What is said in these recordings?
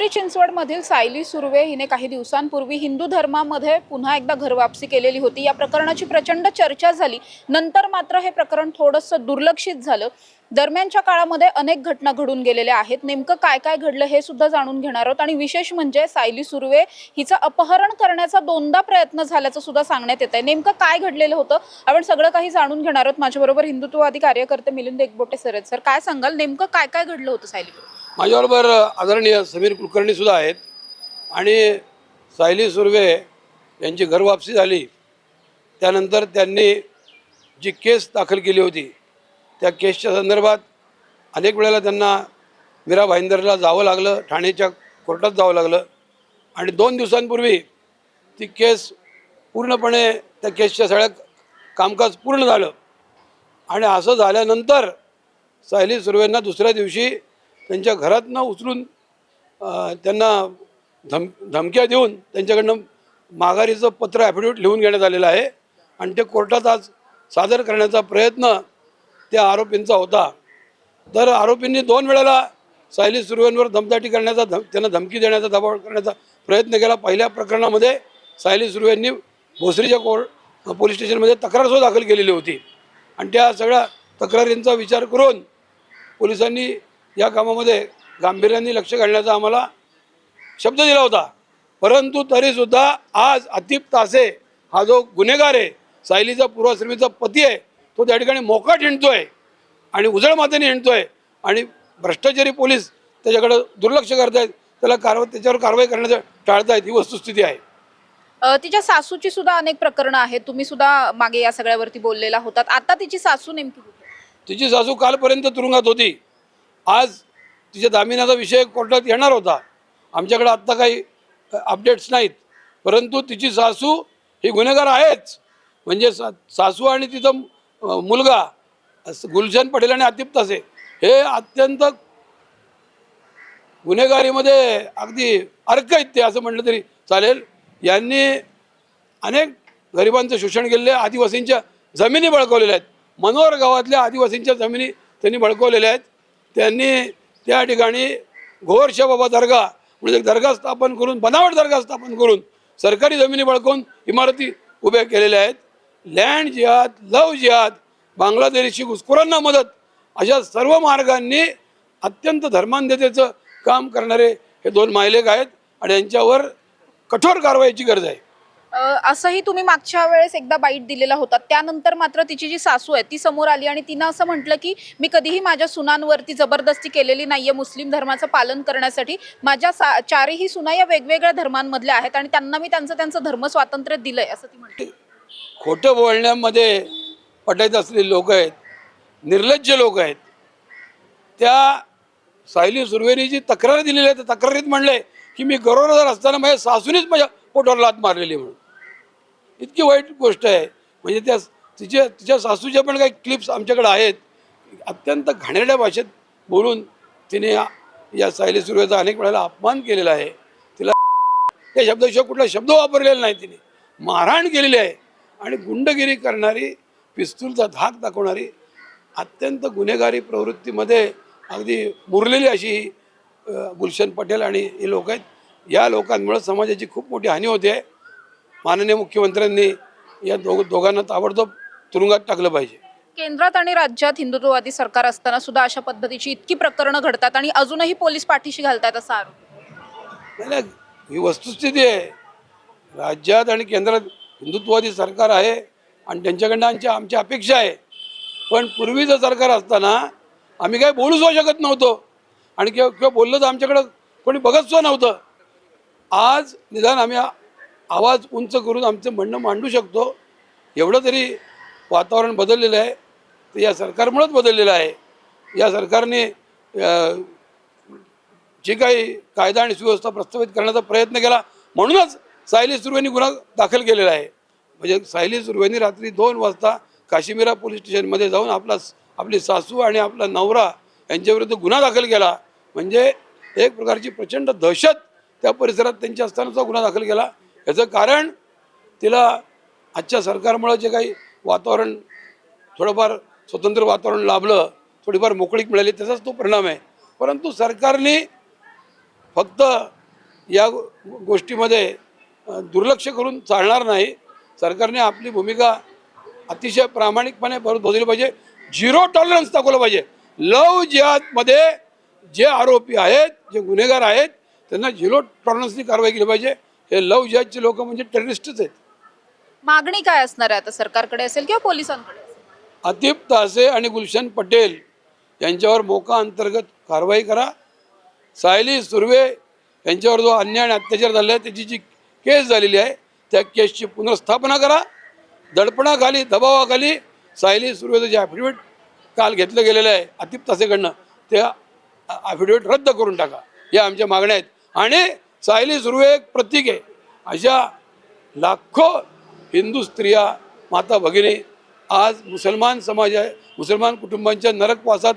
पिंपरी चिंचवडमधील सायली सुर्वे हिने काही दिवसांपूर्वी हिंदू धर्मामध्ये पुन्हा एकदा घरवापसी केलेली होती। या प्रकरणाची प्रचंड चर्चा झाली। नंतर मात्र हे प्रकरण थोडंसं दुर्लक्षित झालं। दरम्यानच्या काळामध्ये अनेक घटना घडून गेलेल्या आहेत। नेमकं काय काय घडलं हे सुद्धा जाणून घेणार आहोत आणि विशेष म्हणजे सायली सुर्वे हिचं अपहरण करण्याचा दोनदा प्रयत्न झाल्याचं सुद्धा सांगण्यात येत आहे। नेमकं काय घडलेलं होतं आपण सगळं काही जाणून घेणार आहोत। माझ्याबरोबर हिंदुत्ववादी कार्यकर्ते मिलिंद एकबोटे सर आहेत। सर, काय सांगाल, नेमकं काय काय घडलं होतं सायली? माझ्याबरोबर आदरणीय समीर कुलकर्णी सुद्धा आहेत आणि सायली सुर्वे यांची घरवापसी झाली त्यानंतर त्यांनी जी केस दाखल केली होती त्या केसच्या संदर्भात अनेक वेळेला त्यांना मीरा भाईंदरला जावं लागलं, ठाणेच्या कोर्टात जावं लागलं आणि 2 दिवसांपूर्वी ती केस पूर्णपणे त्या केसच्या सगळ्या कामकाज पूर्ण झालं आणि असं झाल्यानंतर सायली सुर्वेंना दुसऱ्या दिवशी त्यांच्या घरातनं उचलून त्यांना धमक्या देऊन त्यांच्याकडनं माघारीचं पत्र ॲफिडेविट लिहून घेण्यात आलेलं आहे आणि ते कोर्टात आज सादर करण्याचा प्रयत्न त्या आरोपींचा होता। तर आरोपींनी 2 वेळेला सायली सुर्वेंवर दमदाटी करण्याचा त्यांना धमकी देण्याचा, दबाव करण्याचा प्रयत्न केला। पहिल्या प्रकरणामध्ये सायली सुर्वेंनी भोसरीच्या पोलीस स्टेशनमध्ये तक्रारसुद्धा दाखल केलेली होती आणि त्या सगळ्या तक्रारींचा विचार करून पोलिसांनी या कामामध्ये गांभीर्याने लक्ष घालण्याचा आम्हाला शब्द दिला होता। परंतु तरीसुद्धा आज आतिफ तासे हा जो गुन्हेगार आहे, सायलीचा पूर्वाश्रमीचा पती आहे, तो त्या ठिकाणी मोकाट हिंडतोय आणि उजळ मातेने हिंडतोय आणि भ्रष्टाचारी पोलीस त्याच्याकडे दुर्लक्ष करतायत, त्याच्यावर कारवाई करण्याचं टाळतायत, ही वस्तुस्थिती आहे। तिच्या सासूची सुद्धा अनेक प्रकरणं आहेत। तुम्ही सुद्धा मागे या सगळ्यावरती बोललेला होतात। आता तिची सासू नेमकी कुठे? तिची सासू कालपर्यंत तुरुंगात होती। आज तिच्या जामिनाचा विषय कोर्टात येणार होता। आमच्याकडे आत्ता काही अपडेट्स नाहीत, परंतु तिची सासू ही गुन्हेगार आहेच। म्हणजे सासू आणि तिचा मुलगा गुलशन पटेल आणि आतिफ तासे हे अत्यंत गुन्हेगारीमध्ये अगदी अर्क आहेत ते, असं म्हटलं तरी चालेल। यांनी अनेक गरिबांचं शोषण केलेलं आहे, आदिवासींच्या जमिनी बळकावलेल्या आहेत। मनोहर गावातल्या आदिवासींच्या जमिनी त्यांनी बळकावलेल्या आहेत। त्यांनी त्या ठिकाणी घोर बाबा दर्गा म्हणजे दर्गा स्थापन करून, बनावट दर्गा स्थापन करून सरकारी जमिनी बळकावून इमारती उभ्या केलेल्या आहेत। लँड जिहाद, लव जिहाद, बांगलादेशी घुसखोरांना मदत, अशा सर्व मार्गांनी अत्यंत धर्मांधतेचं काम करणारे हे 2 मायलेक आहेत आणि यांच्यावर कठोर कारवाईची गरज आहे। असंही तुम्ही मागच्या वेळेस एकदा बाईट दिलेला होता। त्यानंतर मात्र तिची जी सासू आहे ती समोर आली आणि तिनं असं म्हटलं की मी कधीही माझ्या सुनांवरती जबरदस्ती केलेली नाहीये मुस्लिम धर्माचं पालन करण्यासाठी। माझ्या 4ही सुना या वेगवेगळ्या धर्मांमधल्या आहेत आणि त्यांना मी त्यांचं धर्म स्वातंत्र्य दिलंय, असं ती म्हणते। खोटं बोलण्यामध्ये पटायत असलेले लोक आहेत, निर्लज्ज लोक आहेत। त्या सायली सुर्वेनी जी तक्रार दिलेली आहे त्या तक्रारीत म्हणले की मी गरोदर असताना माझ्या सासूनेच माझ्या पोटावर लाथ मारलेली म्हणून। इतकी वाईट गोष्ट आहे। म्हणजे तिच्या सासूच्या पण काही क्लिप्स आमच्याकडे आहेत। अत्यंत घाणेरड्या भाषेत बोलून तिने या सायली सुर्वेचा अनेक वेळेला अपमान केलेला आहे। तिला त्या शब्दाशिवाय कुठला शब्द वापरलेला नाही। तिने मारहाण केलेली आहे आणि गुंडगिरी करणारी, पिस्तूलचा धाक दाखवणारी, अत्यंत गुन्हेगारी प्रवृत्तीमध्ये अगदी मुरलेली अशी गुलशन पटेल आणि हे लोक आहेत। या लोकांमुळे समाजाची खूप मोठी हानी होते आहे। माननीय मुख्यमंत्र्यांनी या दोघांना ताबडतोब तुरुंगात टाकलं पाहिजे। केंद्रात आणि राज्यात हिंदुत्ववादी सरकार असताना सुद्धा अशा पद्धतीची इतकी प्रकरणं घडतात आणि अजूनही पोलीस पाठीशी घालतात असा आरोप। नाही, ही वस्तुस्थिती आहे। राज्यात आणि केंद्रात हिंदुत्ववादी सरकार आहे आणि त्यांच्याकडनं आमची अपेक्षा आहे। पण पूर्वीचं सरकार असताना आम्ही काय बोलूच शकत नव्हतो आणि किंवा बोललं तर आमच्याकडं कोणी बघत सुद्धा नव्हतं। आज निदान आम्ही आवाज उंच करून आमचं म्हणणं मांडू शकतो। एवढं तरी वातावरण बदललेलं आहे, ते या सरकारमुळेच बदललेलं आहे। या सरकारने जी काही कायदा आणि सुव्यवस्था प्रस्थापित करण्याचा प्रयत्न केला म्हणूनच सायली सुर्वेंनी गुन्हा दाखल केलेला आहे। म्हणजे सायली सुर्वेंनी रात्री 2 वाजता काश्मीरा पोलीस स्टेशनमध्ये जाऊन आपली सासू आणि आपला नवरा यांच्याविरुद्ध गुन्हा दाखल केला। म्हणजे एक प्रकारची प्रचंड दहशत त्या परिसरात त्यांची असतानाचा गुन्हा दाखल केला। याचं कारण तिला आजच्या सरकारमुळे जे काही वातावरण थोडंफार स्वतंत्र वातावरण लाभलं, थोडीफार मोकळीक मिळाली, त्याचाच तो परिणाम आहे। परंतु सरकारने फक्त या गोष्टीमध्ये दुर्लक्ष करून चालणार नाही. सरकारने आपली भूमिका अतिशय प्रामाणिकपणे बजावली पाहिजे. झिरो टॉलरन्स दाखवलं पाहिजे. लव जिहादमध्ये जे आरोपी आहेत, जे गुन्हेगार आहेत, त्यांना झिरो टॉलरन्सनी कारवाई केली पाहिजे. हे लव जिहादचे लोक म्हणजे टेररिस्टच आहेत. मागणी काय असणार आहे आता सरकारकडे असेल किंवा पोलिसांकडे? आतिफ तासे आणि गुलशन पटेल यांच्यावर मोका अंतर्गत कारवाई करा. सायली सुर्वे यांच्यावर जो अन्याय आणि अत्याचार झाला आहे त्याची जी केस झालेली आहे त्या केसची पुनर्स्थापना करा. दडपणाखाली, दबावाखाली सायली सुर्वेचं जे ॲफिडेविट काल घेतलं गेलेलं आहे आतिफ तासेकडनं, ते ॲफिडेविट रद्द करून टाका. या आमच्या मागण्या आहेत. आणि सायली सुर्वे एक प्रतीक आहे. अशा लाखो हिंदू स्त्रिया, माता भगिनी आज मुसलमान मुसलमान कुटुंबांच्या नरकवासात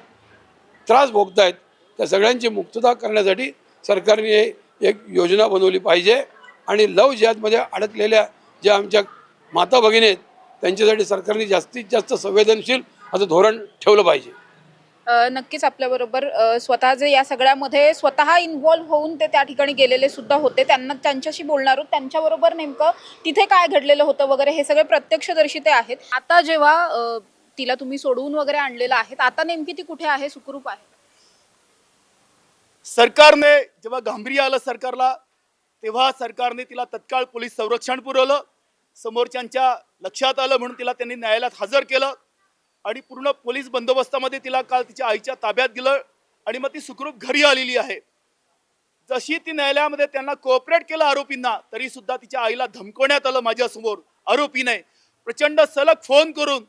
त्रास भोगत आहेत. त्या सगळ्यांची मुक्तता करण्यासाठी सरकारने एक योजना बनवली पाहिजे. आणि लव जिहादमध्ये अडकलेल्या ज्या आमच्या माता भगिनी आहेत त्यांच्यासाठी सरकारने जास्तीत जास्त संवेदनशील असं धोरण ठेवलं पाहिजे. नक्कीच आपल्याबरोबर स्वतः जे या सगळ्यामध्ये स्वतः इन्व्हॉल्व्ह होऊन ते त्या ठिकाणी गेलेले सुद्धा होते, त्यांच्याशी बोलणार आहोत. त्यांच्याबरोबर नेमकं तिथे काय घडलेलं होतं वगैरे हे सगळे प्रत्यक्षदर्शी ते आहेत. आता जेव्हा तिला तुम्ही सोडवून वगैरे आणलेलं आहे, आता नेमकी ती कुठे आहे, सुखरूप आहे? सरकारने जेव्हा गांभीर्य आलं सरकारला, तेव्हा सरकारने तिला तत्काळ पोलीस संरक्षण पुरवलं. समोरच्यांच्या लक्षात आलं म्हणून तिला त्यांनी न्यायालयात हजर केलं आणि पूर्ण पोलीस बंदोबस्तामध्ये तिला काल तिच्या आईच्या ताब्यात दिलं आणि मग ती सुखरूप घरी आलेली आहे. जशी ती न्यायालयामध्ये त्यांना कोऑपरेट केलं आरोपींना, तरी सुद्धा तिच्या आईला धमकवण्यात आलं माझ्यासमोर आरोपीने. प्रचंड सलग फोन करून,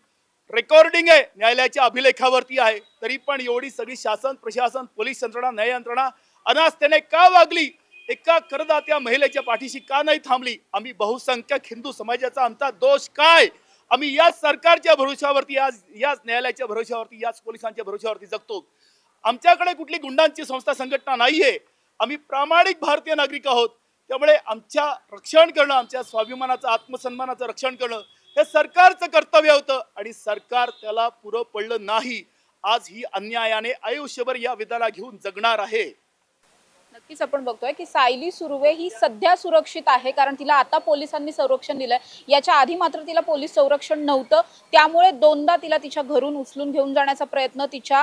रेकॉर्डिंग आहे न्यायालयाच्या अभिलेखावरती आहे, तरी पण एवढी सगळी शासन, प्रशासन, पोलीस यंत्रणा, न्याय यंत्रणा अनास्थेने का वागली, एका करदात्या महिलेच्या पाठीशी का नाही थांबली? आम्ही बहुसंख्यक हिंदू समाजाचा आमचा दोष काय? आम्ही याच सरकारच्या भरोश्यावरती, याच न्यायालयाच्या भरोश्यावरती, याच पोलिसांच्या भरोश्यावरती जगतो. आमच्याकडे कुठली गुंडांची संस्था, संघटना नाहीये. आम्ही प्रामाणिक भारतीय नागरिक आहोत. त्यामुळे आमच्या रक्षण करणं, आमच्या स्वाभिमानाचं, आत्मसन्मानाचं रक्षण करणं हे सरकारचं कर्तव्य होतं आणि सरकार त्याला पुरं पडलं नाही. आज ही अन्यायाने आयुष्यभर या विधाला घेऊन जगणार आहे. नक्कीच आपण बघतोय की सायली सुर्वे ही सध्या सुरक्षित आहे, कारण तिला आता पोलिसांनी संरक्षण दिलंय. याच्या आधी मात्र तिला पोलीस संरक्षण नव्हतं. त्यामुळे दोनदा तिला तिच्या घरून उचलून घेऊन जाण्याचा प्रयत्न तिच्या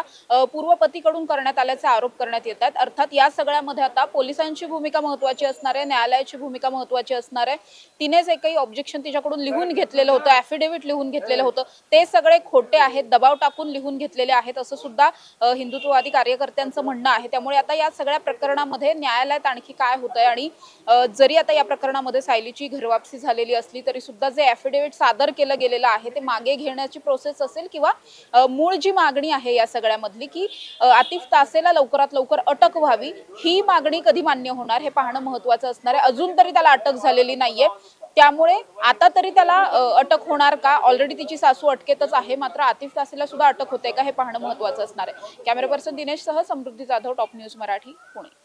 पूर्वपतीकडून करण्यात आल्याचे आरोप करण्यात येत आहेत. अर्थात या सगळ्यामध्ये आता पोलिसांची भूमिका महत्त्वाची असणार आहे, न्यायालयाची भूमिका महत्त्वाची असणार आहे. तिने जे काही ऑब्जेक्शन तिच्याकडून लिहून घेतलेलं होतं, ॲफिडेव्हिट लिहून घेतलेलं होतं, ते सगळे खोटे आहेत, दबाव टाकून लिहून घेतलेले आहेत, असं सुद्धा हिंदुत्ववादी कार्यकर्त्यांचं म्हणणं आहे. त्यामुळे आता या सगळ्या प्रकरणामध्ये न्यायालयात आणखी काय होतंय आणि जरी आता या प्रकरणामध्ये सायलीची घरवापसी झालेली असली तरी सुद्धा जे ॲफिडेव्हिट सादर केलं गेलेलं आहे ते मागे घेण्याची प्रोसेस असेल किंवा मूळ जी मागणी आहे या सगळ्यामधली की आतिफ तासेला लवकरात लवकर अटक व्हावी, ही मागणी कधी मान्य होणार हे पाहणं महत्त्वाचं असणार आहे. अजून तरी त्याला अटक झालेली नाहीये, त्यामुळे आता तरी त्याला अटक होणार का? ऑलरेडी तिची सासू अटकेतच आहे, मात्र आतिफ तासेला सुद्धा अटक होते का हे पाहणं महत्त्वाचं असणार आहे. कॅमेरा पर्सन दिनेश सह समृद्धी जाधव, टॉप न्यूज मराठी, पुणे.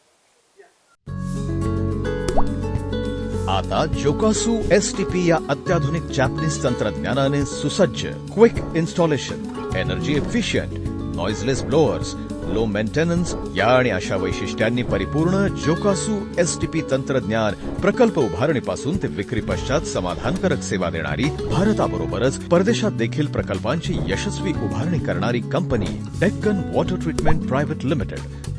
आता जोकासू STP या अत्याधुनिक जॅपनीज तंत्रज्ञानाने सुसज्ज, quick installation, energy efficient, noiseless blowers, low maintenance या आणि अशा वैशिष्ट्यांनी परिपूर्ण जोकासू STP तंत्रज्ञान प्रकल्प उभारणीपासून ते विक्री पश्चात समाधानकारक सेवा देणारी, भारताबरोबरच परदेशात देखील प्रकल्पांची यशस्वी उभारणी करणारी company Deccan water treatment private limited.